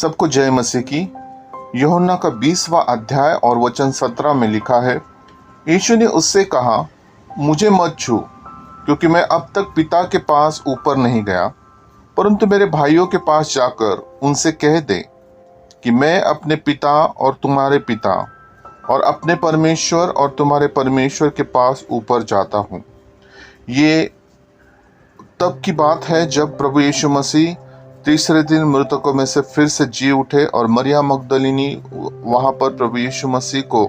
सबको जय मसीह की। यूहन्ना का 20वां अध्याय और वचन 17 में लिखा है, यीशु ने उससे कहा, मुझे मत छू, क्योंकि मैं अब तक पिता के पास ऊपर नहीं गया, परंतु मेरे भाइयों के पास जाकर उनसे कह दे कि मैं अपने पिता और तुम्हारे पिता और अपने परमेश्वर और तुम्हारे परमेश्वर के पास ऊपर जाता हूँ। ये तब की बात है जब प्रभु यीशु मसीह तीसरे दिन मृतकों में से फिर से जी उठे और मरियम मगदलिनी वहां पर प्रभु यीशु मसीह को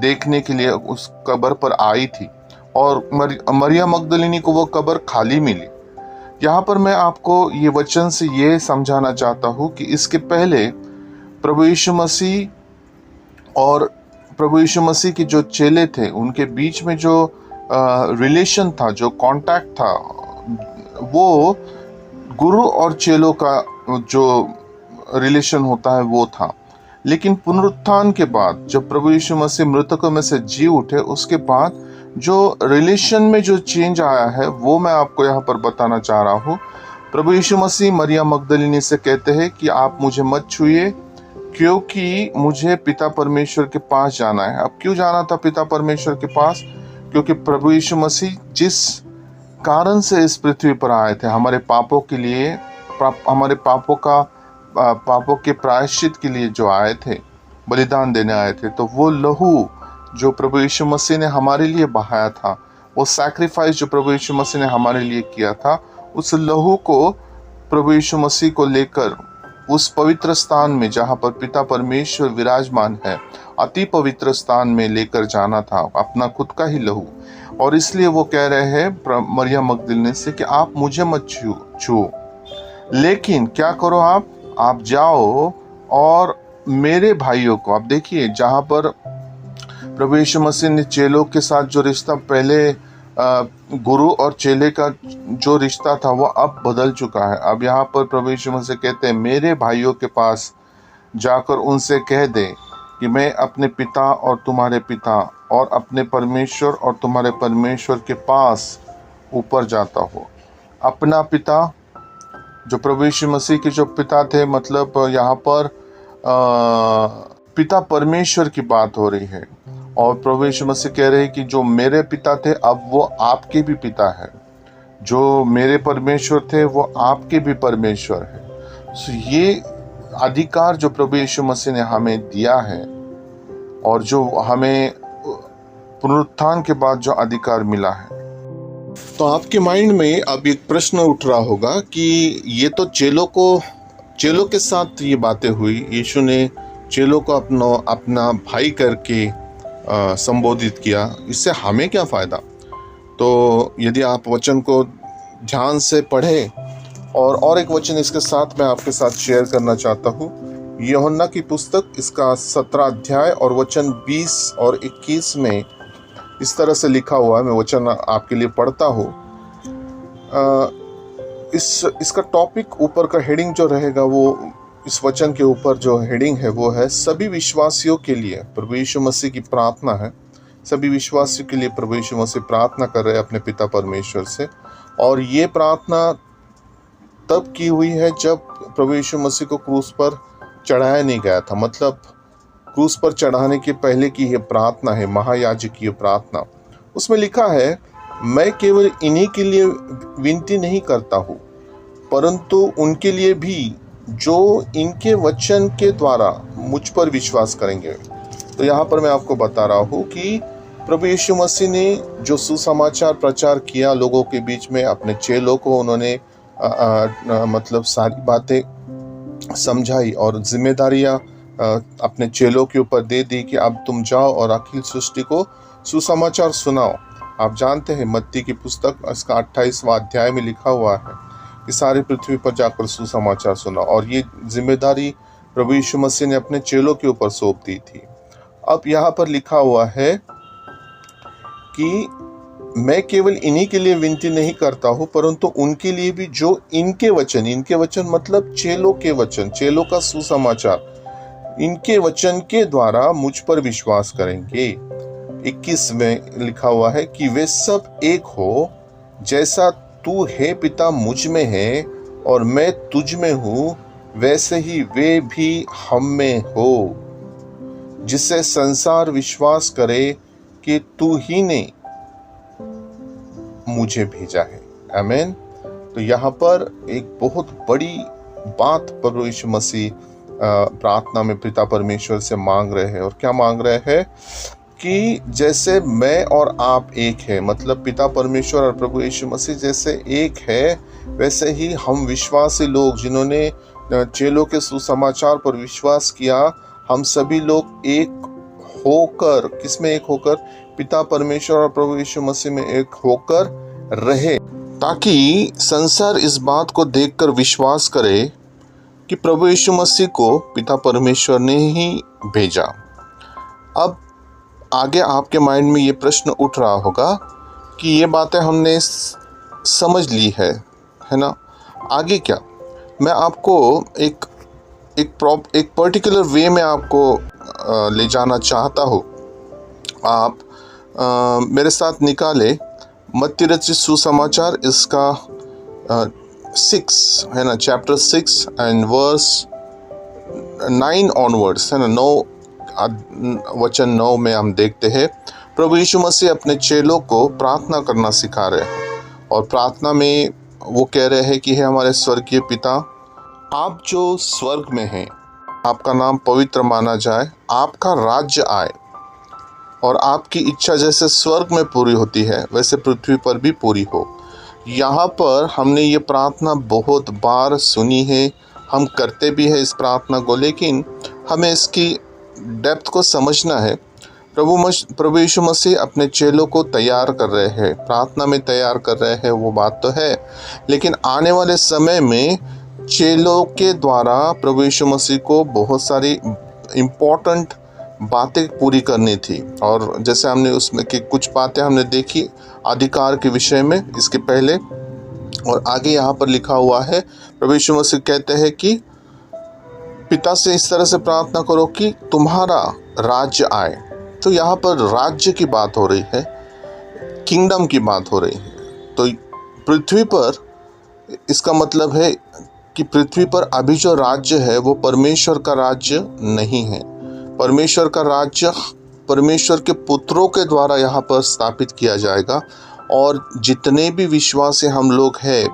देखने के लिए उस कब्र पर आई थी और मरियम मगदलिनी को वो कब्र खाली मिली। यहाँ पर मैं आपको ये वचन से ये समझाना चाहता हूँ कि इसके पहले प्रभु यीशु मसीह और प्रभु यीशु मसीह के जो चेले थे उनके बीच में जो रिलेशन था, जो कांटेक्ट था, वो गुरु और चेलों का जो रिलेशन होता है वो था। लेकिन पुनरुत्थान के बाद जब प्रभु यीशु मसीह मृतकों में से जी उठे, उसके बाद जो रिलेशन में जो चेंज आया है वो मैं आपको यहाँ पर बताना चाह रहा हूँ। प्रभु यीशु मसीह मरियम मगदलिनी से कहते हैं कि आप मुझे मत छूइए, क्योंकि मुझे पिता परमेश्वर के पास जाना है। अब क्यों जाना था पिता परमेश्वर के पास? क्योंकि प्रभु यीशु मसीह जिस कारण से इस पृथ्वी पर आए थे, हमारे पापों के लिए, हमारे पापों के प्रायश्चित के लिए जो आए थे, बलिदान देने आए थे, तो वो लहू जो प्रभु यीशु मसीह ने हमारे लिए बहाया था, वो सैक्रिफाइस जो प्रभु यीशु मसीह ने हमारे लिए किया था, उस लहू को प्रभु यीशु मसीह को लेकर उस पवित्र स्थान में जहाँ पर पिता परमेश्वर विराजमान है, अति पवित्र स्थान में लेकर जाना था, अपना खुद का ही लहू। और इसलिए वो कह रहे हैं मरियम मगदलिनी से कि आप मुझे मत छू, लेकिन क्या करो, आप जाओ और मेरे भाइयों को। आप देखिए, जहाँ पर प्रभु यीशु मसीह ने चेलों के साथ जो रिश्ता पहले गुरु और चेले का जो रिश्ता था वो अब बदल चुका है। अब यहाँ पर प्रभु यीशु मसीह कहते हैं, मेरे भाइयों के पास जाकर उनसे कह दे कि मैं अपने पिता और तुम्हारे पिता और अपने परमेश्वर और तुम्हारे परमेश्वर के पास ऊपर जाता हूँ। अपना पिता, जो प्रभु यीशु मसीह के जो पिता थे, मतलब यहाँ पर पिता परमेश्वर की बात हो रही है। और प्रभु यीशु मसीह कह रहे हैं कि जो मेरे पिता थे अब वो आपके भी पिता है, जो मेरे परमेश्वर थे वो आपके भी परमेश्वर है। सो ये अधिकार जो प्रभु यीशु मसीह ने हमें दिया है और जो हमें पुनरुत्थान के बाद जो अधिकार मिला है, तो आपके माइंड में अब एक प्रश्न उठ रहा होगा कि ये तो चेलों के साथ ये बातें हुई, यीशु ने चेलों को अपना भाई करके संबोधित किया, इससे हमें क्या फ़ायदा? तो यदि आप वचन को ध्यान से पढ़ें और एक वचन इसके साथ मैं आपके साथ शेयर करना चाहता हूँ। यूहन्ना की पुस्तक, इसका 17 अध्याय और वचन 20 और 21 में इस तरह से लिखा हुआ है। मैं वचन आपके लिए पढ़ता हूँ। इसका टॉपिक, ऊपर का हेडिंग जो रहेगा, वो इस वचन के ऊपर जो हेडिंग है वो है सभी विश्वासियों के लिए प्रभु यीशु मसीह की प्रार्थना है। सभी विश्वासियों के लिए प्रभु यीशु मसीह प्रार्थना कर रहे हैं अपने पिता परमेश्वर से। और ये प्रार्थना तब की हुई है जब प्रभु यीशु मसीह को क्रूस पर चढ़ाया नहीं गया था, मतलब क्रूस पर चढ़ाने के पहले की ये प्रार्थना है, महायाजकीय प्रार्थना। उसमें लिखा है, मैं केवल इन्हीं के लिए विनती नहीं करता हूँ, परंतु उनके लिए भी जो इनके वचन के द्वारा मुझ पर विश्वास करेंगे। तो यहाँ पर मैं आपको बता रहा हूँ कि प्रभु यीशु मसीह ने जो सुसमाचार प्रचार किया लोगों के बीच में, अपने चेलों को उन्होंने मतलब सारी बातें समझाई और जिम्मेदारियाँ अपने चेलों के ऊपर दे दी कि अब तुम जाओ और अखिल सृष्टि को सुसमाचार सुनाओ। आप जानते हैं, मत्ती की पुस्तक, इसका 28वां अध्याय में लिखा हुआ है कि सारी पृथ्वी पर जाकर सुसमाचार सुना। और ये जिम्मेदारी प्रभु यीशु मसीह ने अपने चेलों के ऊपर सौंप दी थी। अब यहाँ पर लिखा हुआ है कि मैं केवल इन्हीं के लिए विनती नहीं करता हूँ, परंतु उनके लिए भी जो इनके वचन मतलब चेलों के वचन, चेलों का सुसमाचार, इनके वचन के द्वारा मुझ पर विश्वास करेंगे। 21 में लिखा हुआ है कि वे सब एक हो, जैसा तू है पिता मुझ में है और मैं तुझ में हूँ, वैसे ही वे भी हम में हो, जिससे संसार विश्वास करे कि तू ही ने मुझे भेजा है। आमीन। तो यहाँ पर एक बहुत बड़ी बात प्रभु यीशु मसीह प्रार्थना में पिता परमेश्वर से मांग रहे हैं। और क्या मांग रहे हैं कि जैसे मैं और आप एक है, मतलब पिता परमेश्वर और प्रभु यीशु मसीह जैसे एक है, वैसे ही हम विश्वासी लोग जिन्होंने चेलों के सुसमाचार पर विश्वास किया, हम सभी लोग एक होकर, किसमें एक होकर? पिता परमेश्वर और प्रभु यीशु मसीह में एक होकर रहे, ताकि संसार इस बात को देखकर विश्वास करे कि प्रभु यीशु मसीह को पिता परमेश्वर ने ही भेजा। अब आगे आपके माइंड में ये प्रश्न उठ रहा होगा कि ये बातें हमने समझ ली है ना, आगे क्या? मैं आपको एक पर्टिकुलर वे में आपको ले जाना चाहता हूँ। आप मेरे साथ निकाले मत्ती रचित सुसमाचार, इसका 6 है ना, चैप्टर 6 एंड वर्स 9 ऑनवर्ड्स है ना, 9 वचन 9 में हम देखते हैं प्रभु यीशु मसीह अपने चेलों को प्रार्थना करना सिखा रहे हैं। और प्रार्थना में वो कह रहे हैं कि हे हमारे स्वर्गीय पिता, आप जो स्वर्ग में हैं, आपका नाम पवित्र माना जाए, आपका राज्य आए और आपकी इच्छा जैसे स्वर्ग में पूरी होती है वैसे पृथ्वी पर भी पूरी हो। यहाँ पर हमने ये प्रार्थना बहुत बार सुनी है, हम करते भी हैं इस प्रार्थना को, लेकिन हमें इसकी डेप्थ को समझना है। प्रभु यीशु मसीह अपने चेलों को तैयार कर रहे हैं, प्रार्थना में तैयार कर रहे हैं, वो बात तो है, लेकिन आने वाले समय में चेलों के द्वारा प्रभु यीशु मसीह को बहुत सारी इम्पोर्टेंट बातें पूरी करनी थी। और जैसे हमने उसमें की कुछ बातें हमने देखी अधिकार के विषय में इसके पहले, और आगे यहाँ पर लिखा हुआ है प्रभु यीशु मसीह कहते हैं कि पिता से इस तरह से प्रार्थना करो कि तुम्हारा राज्य आए। तो यहाँ पर राज्य की बात हो रही है, किंगडम की बात हो रही है। तो पृथ्वी पर, इसका मतलब है कि पृथ्वी पर अभी जो राज्य है वो परमेश्वर का राज्य नहीं है। परमेश्वर का राज्य परमेश्वर के पुत्रों के द्वारा यहाँ पर स्थापित किया जाएगा, और जितने भी विश्वासी हम लोग हैं,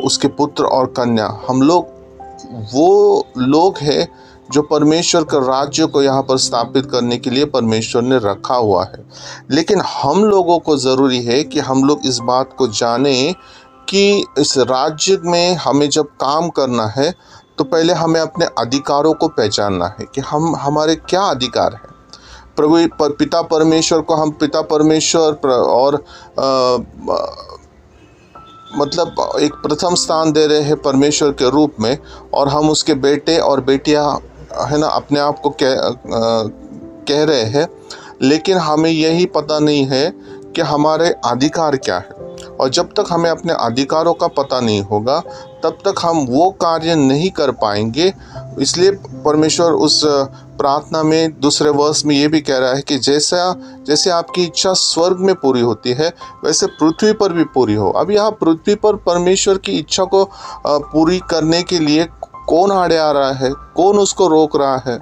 उसके पुत्र और कन्या, हम लोग वो लोग हैं जो परमेश्वर के राज्य को यहाँ पर स्थापित करने के लिए परमेश्वर ने रखा हुआ है। लेकिन हम लोगों को ज़रूरी है कि हम लोग इस बात को जानें कि इस राज्य में हमें जब काम करना है तो पहले हमें अपने अधिकारों को पहचानना है कि हमारे क्या अधिकार हैं। पिता परमेश्वर को हम पिता परमेश्वर और मतलब एक प्रथम स्थान दे रहे हैं परमेश्वर के रूप में, और हम उसके बेटे और बेटियां है ना अपने आप को कह रहे हैं, लेकिन हमें यही पता नहीं है कि हमारे अधिकार क्या है। और जब तक हमें अपने अधिकारों का पता नहीं होगा तब तक हम वो कार्य नहीं कर पाएंगे। इसलिए परमेश्वर उस प्रार्थना में दूसरे वर्स में ये भी कह रहा है कि जैसे आपकी इच्छा स्वर्ग में पूरी होती है वैसे पृथ्वी पर भी पूरी हो। अब यहाँ पृथ्वी पर परमेश्वर की इच्छा को पूरी करने के लिए कौन आड़े आ रहा है, कौन उसको रोक रहा है,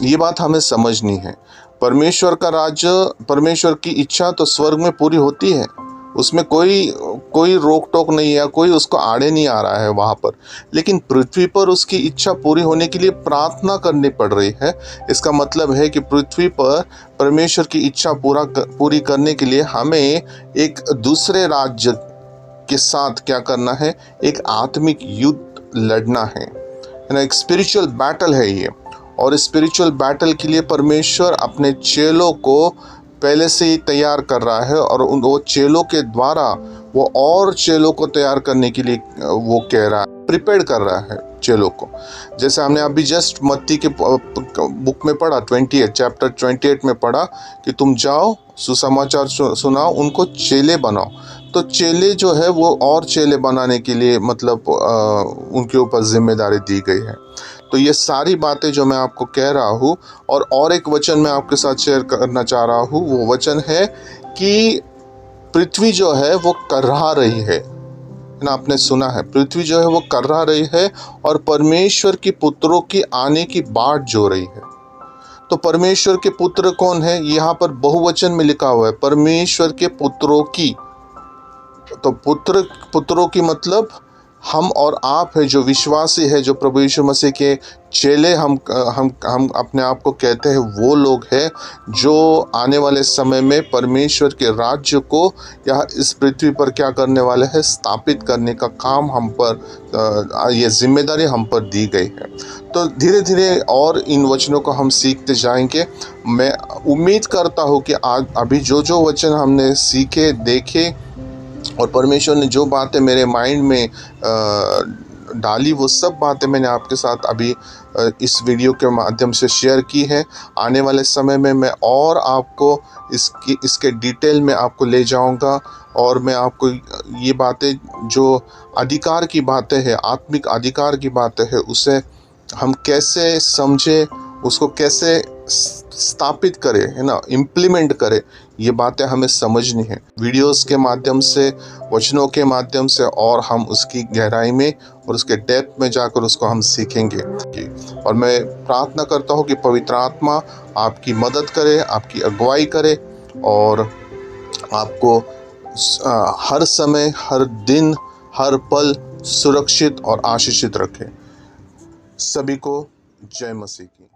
ये बात हमें समझनी है। परमेश्वर का राज्य, परमेश्वर की इच्छा तो स्वर्ग में पूरी होती है, उसमें कोई रोक टोक नहीं है, कोई उसको आड़े नहीं आ रहा है वहाँ पर। लेकिन पृथ्वी पर उसकी इच्छा पूरी होने के लिए प्रार्थना करनी पड़ रही है। इसका मतलब है कि पृथ्वी पर परमेश्वर की इच्छा पूरी करने के लिए हमें एक दूसरे राज्य के साथ क्या करना है, एक आत्मिक युद्ध लड़ना है ना, एक स्पिरिचुअल बैटल है ये। और स्पिरिचुअल बैटल के लिए परमेश्वर अपने चेलों को पहले से ही तैयार कर रहा है, और वो चेलों के द्वारा वो और चेलों को तैयार करने के लिए वो कह रहा है, प्रिपेयर कर रहा है चेलों को। जैसे हमने अभी जस्ट मत्ती के बुक में पढ़ा, 28 चैप्टर 28 में पढ़ा कि तुम जाओ सुसमाचार सुनाओ, उनको चेले बनाओ। तो चेले जो है वो और चेले बनाने के लिए मतलब उनके ऊपर जिम्मेदारी दी गई है। तो ये सारी बातें जो मैं आपको कह रहा हूँ, और एक वचन मैं आपके साथ शेयर करना चाह रहा हूँ, वो वचन है कि पृथ्वी जो है वो करहा रही है, है ना, आपने सुना है, पृथ्वी जो है वो कर्रा रही है और परमेश्वर की पुत्रों की आने की बाट जो रही है। तो परमेश्वर के पुत्र कौन है? यहाँ पर बहुवचन में लिखा हुआ है, परमेश्वर के पुत्रों की। तो पुत्रों की मतलब हम और आप है, जो विश्वासी है, जो प्रभु यीशु मसीह के चेले हम अपने आप को कहते हैं, वो लोग हैं जो आने वाले समय में परमेश्वर के राज्य को यहाँ इस पृथ्वी पर क्या करने वाले हैं? स्थापित करने का काम हम पर, ये जिम्मेदारी हम पर दी गई है। तो धीरे धीरे और इन वचनों को हम सीखते जाएंगे। मैं उम्मीद करता हूँ कि आज अभी जो वचन हमने सीखे, देखे और परमेश्वर ने जो बातें मेरे माइंड में डाली, वो सब बातें मैंने आपके साथ अभी इस वीडियो के माध्यम से शेयर की है। आने वाले समय में मैं और आपको इसके डिटेल में आपको ले जाऊंगा और मैं आपको ये बातें, जो अधिकार की बातें हैं, आत्मिक अधिकार की बातें हैं, उसे हम कैसे समझे, उसको कैसे स्थापित करें, है ना, इम्प्लीमेंट करें, ये बातें हमें समझनी है वीडियोस के माध्यम से, वचनों के माध्यम से, और हम उसकी गहराई में और उसके डेप्थ में जाकर उसको हम सीखेंगे। और मैं प्रार्थना करता हूँ कि पवित्र आत्मा आपकी मदद करे, आपकी अगुवाई करे और आपको हर समय, हर दिन, हर पल सुरक्षित और आशीषित रखे। सभी को जय मसीह की।